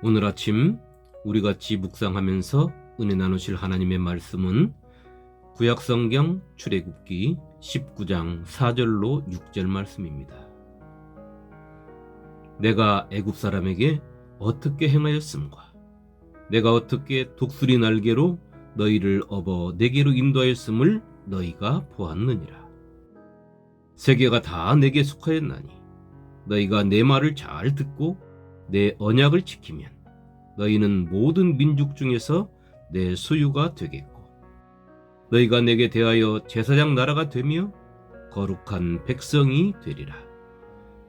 오늘 아침 우리 같이 묵상하면서 은혜 나누실 하나님의 말씀은 구약성경 출애굽기 19장 4절로 6절 말씀입니다. 내가 애굽 사람에게 어떻게 행하였음과 내가 어떻게 독수리 날개로 너희를 업어 내게로 인도하였음을 너희가 보았느니라. 세계가 다 내게 속하였나니 너희가 내 말을 잘 듣고 내 언약을 지키면 너희는 모든 민족 중에서 내 소유가 되겠고 너희가 내게 대하여 제사장 나라가 되며 거룩한 백성이 되리라.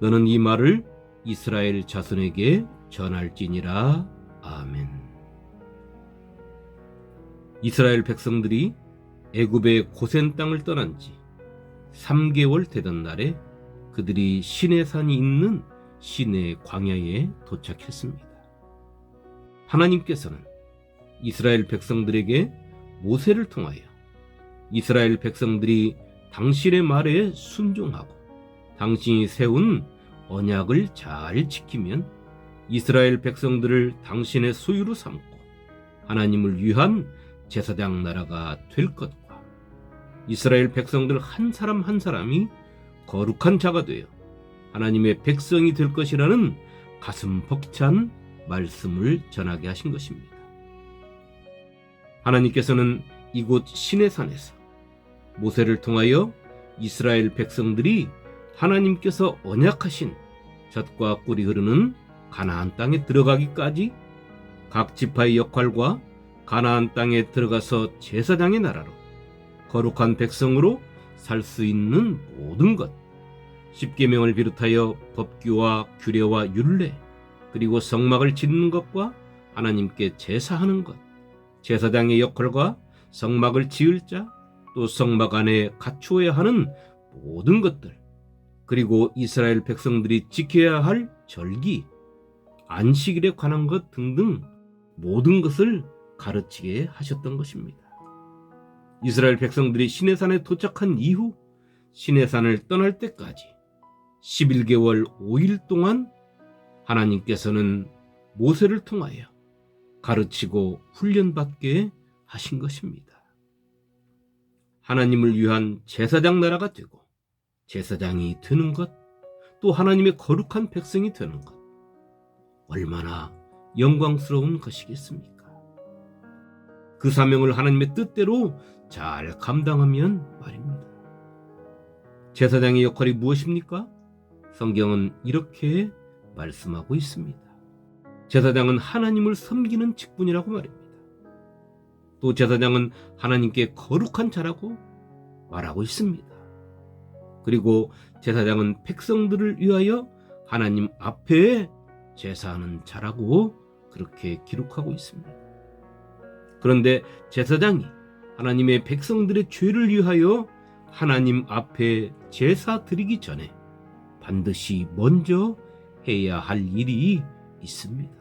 너는 이 말을 이스라엘 자손에게 전할지니라. 아멘. 이스라엘 백성들이 애굽의 고센 땅을 떠난 지 3개월 되던 날에 그들이 시내산이 있는 시내 광야에 도착했습니다. 하나님께서는 이스라엘 백성들에게 모세를 통하여 이스라엘 백성들이 당신의 말에 순종하고 당신이 세운 언약을 잘 지키면 이스라엘 백성들을 당신의 소유로 삼고 하나님을 위한 제사장 나라가 될 것과 이스라엘 백성들 한 사람 한 사람이 거룩한 자가 되어 하나님의 백성이 될 것이라는 가슴 벅찬 말씀을 전하게 하신 것입니다. 하나님께서는 이곳 시내산에서 모세를 통하여 이스라엘 백성들이 하나님께서 언약하신 젖과 꿀이 흐르는 가나안 땅에 들어가기까지 각 지파의 역할과 가나안 땅에 들어가서 제사장의 나라로 거룩한 백성으로 살 수 있는 모든 것, 십계명을 비롯하여 법규와 규례와 율례, 그리고 성막을 짓는 것과 하나님께 제사하는 것, 제사장의 역할과 성막을 지을 자, 또 성막 안에 갖추어야 하는 모든 것들, 그리고 이스라엘 백성들이 지켜야 할 절기, 안식일에 관한 것 등등 모든 것을 가르치게 하셨던 것입니다. 이스라엘 백성들이 시내산에 도착한 이후 시내산을 떠날 때까지 11개월 5일 동안 하나님께서는 모세를 통하여 가르치고 훈련받게 하신 것입니다. 하나님을 위한 제사장 나라가 되고 제사장이 되는 것, 또 하나님의 거룩한 백성이 되는 것, 얼마나 영광스러운 것이겠습니까? 그 사명을 하나님의 뜻대로 잘 감당하면 말입니다. 제사장의 역할이 무엇입니까? 성경은 이렇게 말씀하고 있습니다. 제사장은 하나님을 섬기는 직분이라고 말입니다. 또 제사장은 하나님께 거룩한 자라고 말하고 있습니다. 그리고 제사장은 백성들을 위하여 하나님 앞에 제사하는 자라고 그렇게 기록하고 있습니다. 그런데 제사장이 하나님의 백성들의 죄를 위하여 하나님 앞에 제사 드리기 전에 반드시 먼저 해야 할 일이 있습니다.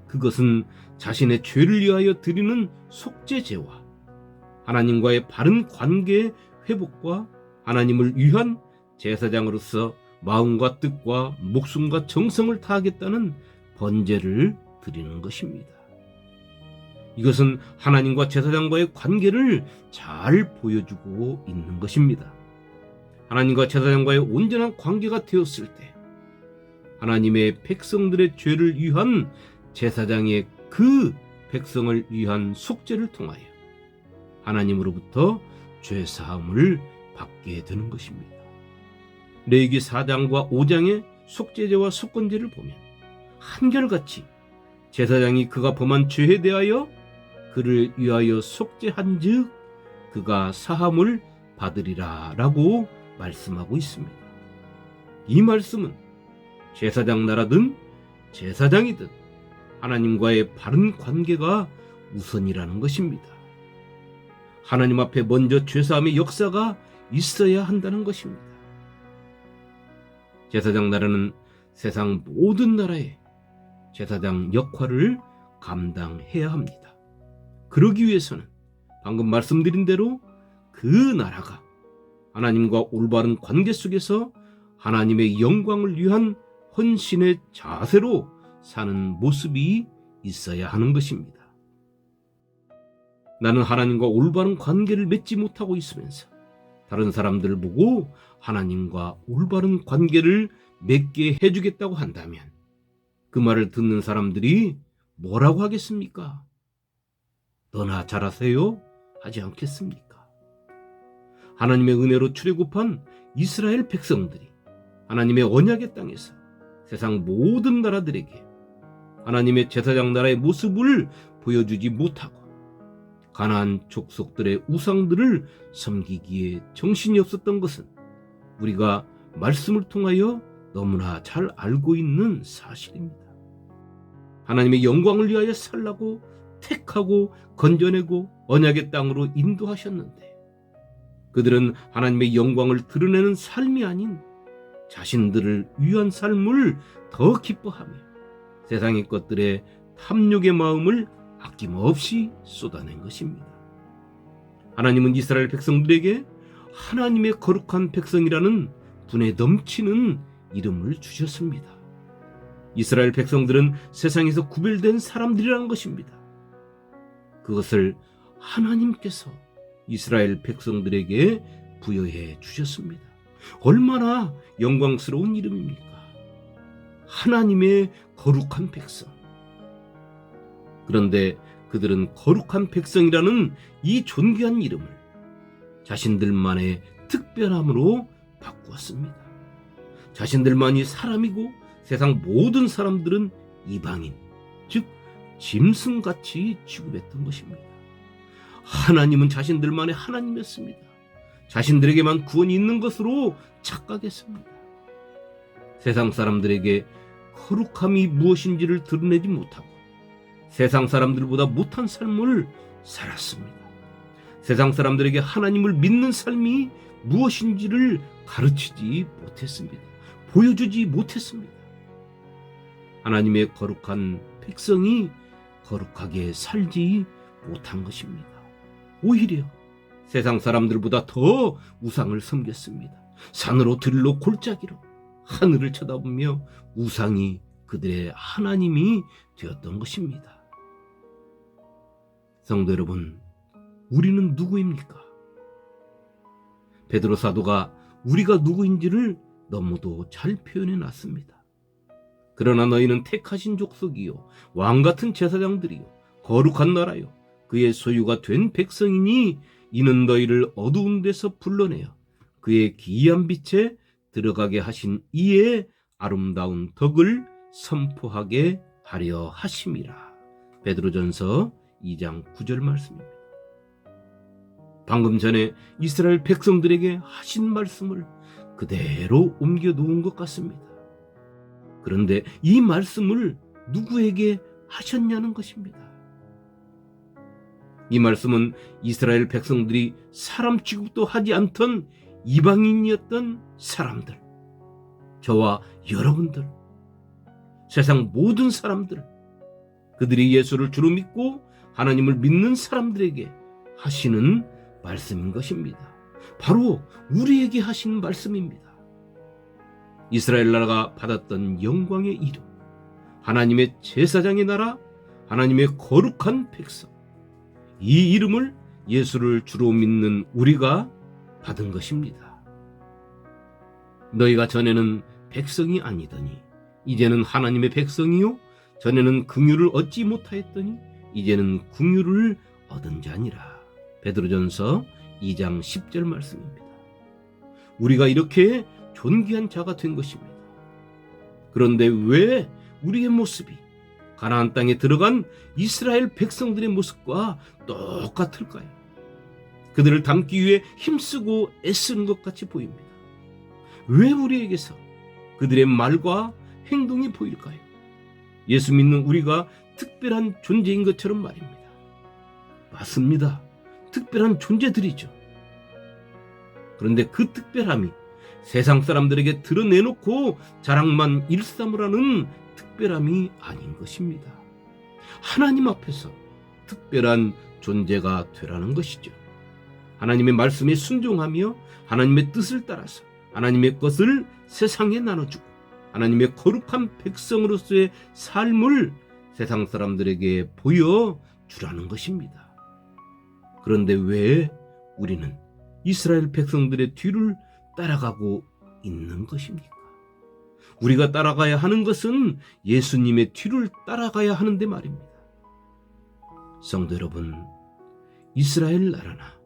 그것은 자신의 죄를 위하여 드리는 속죄제와 하나님과의 바른 관계의 회복과 하나님을 위한 제사장으로서 마음과 뜻과 목숨과 정성을 다하겠다는 번제를 드리는 것입니다. 이것은 하나님과 제사장과의 관계를 잘 보여주고 있는 것입니다. 하나님과 제사장과의 온전한 관계가 되었을 때 하나님의 백성들의 죄를 위한 제사장의 그 백성을 위한 속죄를 통하여 하나님으로부터 죄사함을 받게 되는 것입니다. 레위기 4장과 5장의 속죄제와 속건제를 보면 한결같이 제사장이 그가 범한 죄에 대하여 그를 위하여 속죄한 즉 그가 사함을 받으리라 라고 말씀하고 있습니다. 이 말씀은 제사장 나라든 제사장이든 하나님과의 바른 관계가 우선이라는 것입니다. 하나님 앞에 먼저 죄사함의 역사가 있어야 한다는 것입니다. 제사장 나라는 세상 모든 나라의 제사장 역할을 감당해야 합니다. 그러기 위해서는 방금 말씀드린 대로 그 나라가 하나님과 올바른 관계 속에서 하나님의 영광을 위한 헌신의 자세로 사는 모습이 있어야 하는 것입니다. 나는 하나님과 올바른 관계를 맺지 못하고 있으면서 다른 사람들 보고 하나님과 올바른 관계를 맺게 해주겠다고 한다면 그 말을 듣는 사람들이 뭐라고 하겠습니까? 너나 잘하세요? 하지 않겠습니까? 하나님의 은혜로 출애굽한 이스라엘 백성들이 하나님의 언약의 땅에서 세상 모든 나라들에게 하나님의 제사장 나라의 모습을 보여주지 못하고 가나안 족속들의 우상들을 섬기기에 정신이 없었던 것은 우리가 말씀을 통하여 너무나 잘 알고 있는 사실입니다. 하나님의 영광을 위하여 살라고 택하고 건져내고 언약의 땅으로 인도하셨는데 그들은 하나님의 영광을 드러내는 삶이 아닌 자신들을 위한 삶을 더 기뻐하며 세상의 것들에 탐욕의 마음을 아낌없이 쏟아낸 것입니다. 하나님은 이스라엘 백성들에게 하나님의 거룩한 백성이라는 분에 넘치는 이름을 주셨습니다. 이스라엘 백성들은 세상에서 구별된 사람들이라는 것입니다. 그것을 하나님께서 이스라엘 백성들에게 부여해 주셨습니다. 얼마나 영광스러운 이름입니까? 하나님의 거룩한 백성. 그런데 그들은 거룩한 백성이라는 이 존귀한 이름을 자신들만의 특별함으로 바꾸었습니다. 자신들만이 사람이고 세상 모든 사람들은 이방인, 즉 짐승같이 취급했던 것입니다. 하나님은 자신들만의 하나님이었습니다. 자신들에게만 구원이 있는 것으로 착각했습니다. 세상 사람들에게 거룩함이 무엇인지를 드러내지 못하고 세상 사람들보다 못한 삶을 살았습니다. 세상 사람들에게 하나님을 믿는 삶이 무엇인지를 가르치지 못했습니다. 보여주지 못했습니다. 하나님의 거룩한 백성이 거룩하게 살지 못한 것입니다. 오히려 세상 사람들보다 더 우상을 섬겼습니다. 산으로 들로 골짜기로 하늘을 쳐다보며 우상이 그들의 하나님이 되었던 것입니다. 성도 여러분, 우리는 누구입니까? 베드로 사도가 우리가 누구인지를 너무도 잘 표현해 놨습니다. 그러나 너희는 택하신 족속이요 왕같은 제사장들이요 거룩한 나라요 그의 소유가 된 백성이니 이는 너희를 어두운 데서 불러내어 그의 기이한 빛에 들어가게 하신 이의 아름다운 덕을 선포하게 하려 하심이라. 베드로전서 2장 9절 말씀입니다. 방금 전에 이스라엘 백성들에게 하신 말씀을 그대로 옮겨 놓은 것 같습니다. 그런데 이 말씀을 누구에게 하셨냐는 것입니다. 이 말씀은 이스라엘 백성들이 사람 취급도 하지 않던 이방인이었던 사람들, 저와 여러분들, 세상 모든 사람들, 그들이 예수를 주로 믿고 하나님을 믿는 사람들에게 하시는 말씀인 것입니다. 바로 우리에게 하신 말씀입니다. 이스라엘 나라가 받았던 영광의 이름, 하나님의 제사장의 나라, 하나님의 거룩한 백성, 이 이름을 예수를 주로 믿는 우리가 받은 것입니다. 너희가 전에는 백성이 아니더니 이제는 하나님의 백성이요 전에는 긍휼을 얻지 못하였더니 이제는 긍휼을 얻은 자니라. 베드로전서 2장 10절 말씀입니다. 우리가 이렇게 존귀한 자가 된 것입니다. 그런데 왜 우리의 모습이 가나안 땅에 들어간 이스라엘 백성들의 모습과 똑같을까요? 그들을 닮기 위해 힘쓰고 애쓰는 것 같이 보입니다. 왜 우리에게서 그들의 말과 행동이 보일까요? 예수 믿는 우리가 특별한 존재인 것처럼 말입니다. 맞습니다. 특별한 존재들이죠. 그런데 그 특별함이 세상 사람들에게 드러내놓고 자랑만 일삼으라는 특별함이 아닌 것입니다. 하나님 앞에서 특별한 존재가 되라는 것이죠. 하나님의 말씀에 순종하며 하나님의 뜻을 따라서 하나님의 것을 세상에 나눠주고 하나님의 거룩한 백성으로서의 삶을 세상 사람들에게 보여주라는 것입니다. 그런데 왜 우리는 이스라엘 백성들의 뒤를 따라가고 있는 것입니까? 우리가 따라가야 하는 것은 예수님의 뒤를 따라가야 하는데 말입니다. 성도 여러분, 이스라엘 나라나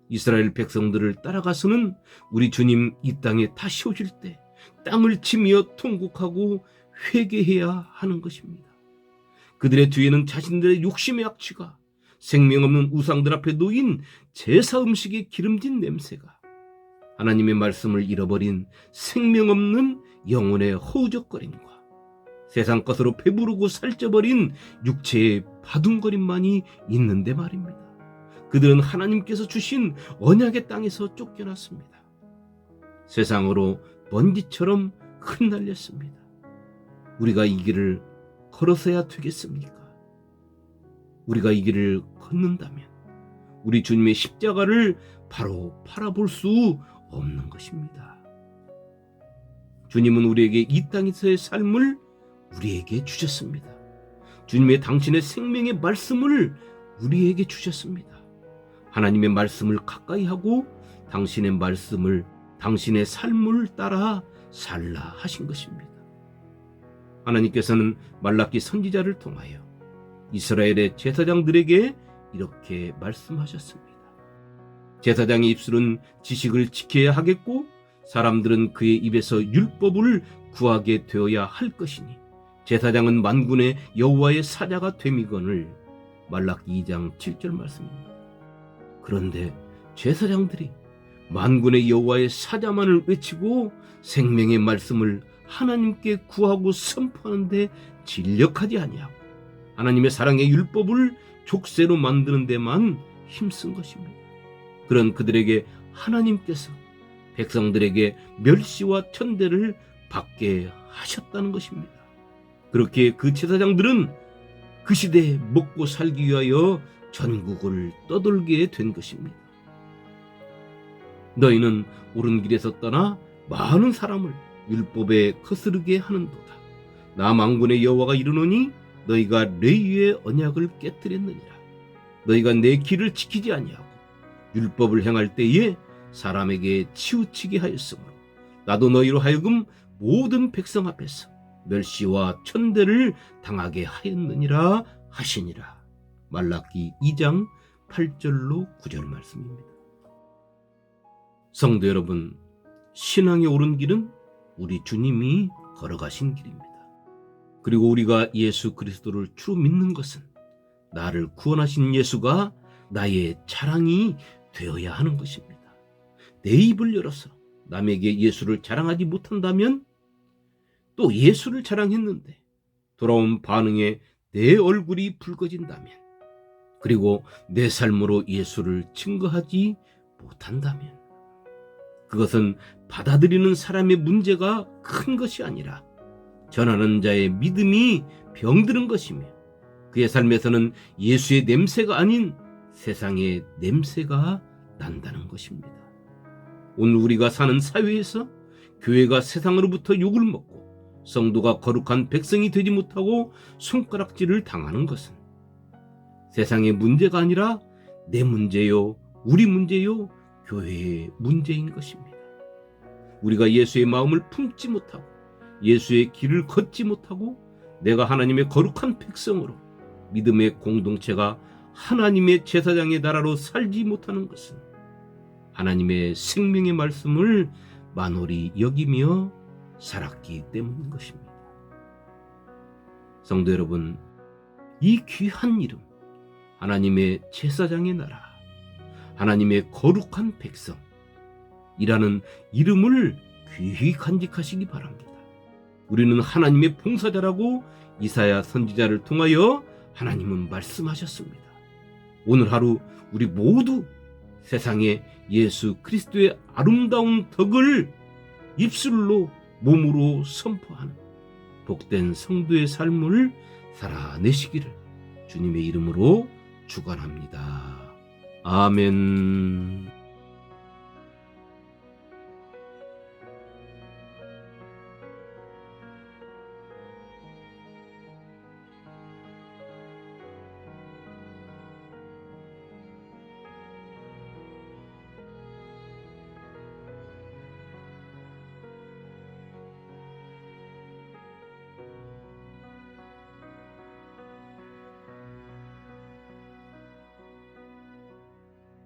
이스라엘 백성들을 따라가서는 우리 주님 이 땅에 다시 오실 때 땅을 치며 통곡하고 회개해야 하는 것입니다. 그들의 뒤에는 자신들의 욕심의 악취가, 생명 없는 우상들 앞에 놓인 제사 음식의 기름진 냄새가, 하나님의 말씀을 잃어버린 생명 없는 영혼의 허우적거림과 세상 것으로 배부르고 살쪄버린 육체의 바둥거림만이 있는데 말입니다. 그들은 하나님께서 주신 언약의 땅에서 쫓겨났습니다. 세상으로 먼지처럼 흩날렸습니다. 우리가 이 길을 걸어서야 되겠습니까? 우리가 이 길을 걷는다면 우리 주님의 십자가를 바로 바라볼 수 없는 것입니다. 주님은 우리에게 이 땅에서의 삶을 우리에게 주셨습니다. 주님의 당신의 생명의 말씀을 우리에게 주셨습니다. 하나님의 말씀을 가까이 하고 당신의 말씀을, 당신의 삶을 따라 살라 하신 것입니다. 하나님께서는 말라기 선지자를 통하여 이스라엘의 제사장들에게 이렇게 말씀하셨습니다. 제사장의 입술은 지식을 지켜야 하겠고 사람들은 그의 입에서 율법을 구하게 되어야 할 것이니 제사장은 만군의 여호와의 사자가 됨이거늘. 말라기 2장 7절 말씀입니다. 그런데 제사장들이 만군의 여호와의 사자만을 외치고 생명의 말씀을 하나님께 구하고 선포하는데 진력하지 아니하고 하나님의 사랑의 율법을 족쇄로 만드는 데만 힘쓴 것입니다. 그런 그들에게 하나님께서 백성들에게 멸시와 천대를 받게 하셨다는 것입니다. 그렇게 그 제사장들은 그 시대에 먹고 살기 위하여 전국을 떠돌게 된 것입니다. 너희는 옳은 길에서 떠나 많은 사람을 율법에 거스르게 하는도다. 나 만군의 여호와가 이르노니 너희가 레위의 언약을 깨뜨렸느니라. 너희가 내 길을 지키지 아니하고 율법을 행할 때에 사람에게 치우치게 하였으므로 나도 너희로 하여금 모든 백성 앞에서 멸시와 천대를 당하게 하였느니라 하시니라. 말라기 2장 8절로 9절 말씀입니다. 성도 여러분, 신앙의 옳은 길은 우리 주님이 걸어가신 길입니다. 그리고 우리가 예수 그리스도를 주로 믿는 것은 나를 구원하신 예수가 나의 자랑이 되어야 하는 것입니다. 내 입을 열어서 남에게 예수를 자랑하지 못한다면, 또 예수를 자랑했는데 돌아온 반응에 내 얼굴이 붉어진다면, 그리고 내 삶으로 예수를 증거하지 못한다면, 그것은 받아들이는 사람의 문제가 큰 것이 아니라 전하는 자의 믿음이 병드는 것이며 그의 삶에서는 예수의 냄새가 아닌 세상의 냄새가 난다는 것입니다. 오늘 우리가 사는 사회에서 교회가 세상으로부터 욕을 먹고 성도가 거룩한 백성이 되지 못하고 손가락질을 당하는 것은 세상의 문제가 아니라 내 문제요, 우리 문제요, 교회의 문제인 것입니다. 우리가 예수의 마음을 품지 못하고 예수의 길을 걷지 못하고 내가 하나님의 거룩한 백성으로 믿음의 공동체가 하나님의 제사장의 나라로 살지 못하는 것은 하나님의 생명의 말씀을 만홀히 여기며 살았기 때문인 것입니다. 성도 여러분, 이 귀한 이름, 하나님의 제사장의 나라, 하나님의 거룩한 백성이라는 이름을 귀히 간직하시기 바랍니다. 우리는 하나님의 봉사자라고 이사야 선지자를 통하여 하나님은 말씀하셨습니다. 오늘 하루 우리 모두 세상에 예수 그리스도의 아름다운 덕을 입술로 몸으로 선포하는 복된 성도의 삶을 살아내시기를 주님의 이름으로 축원합니다. 아멘.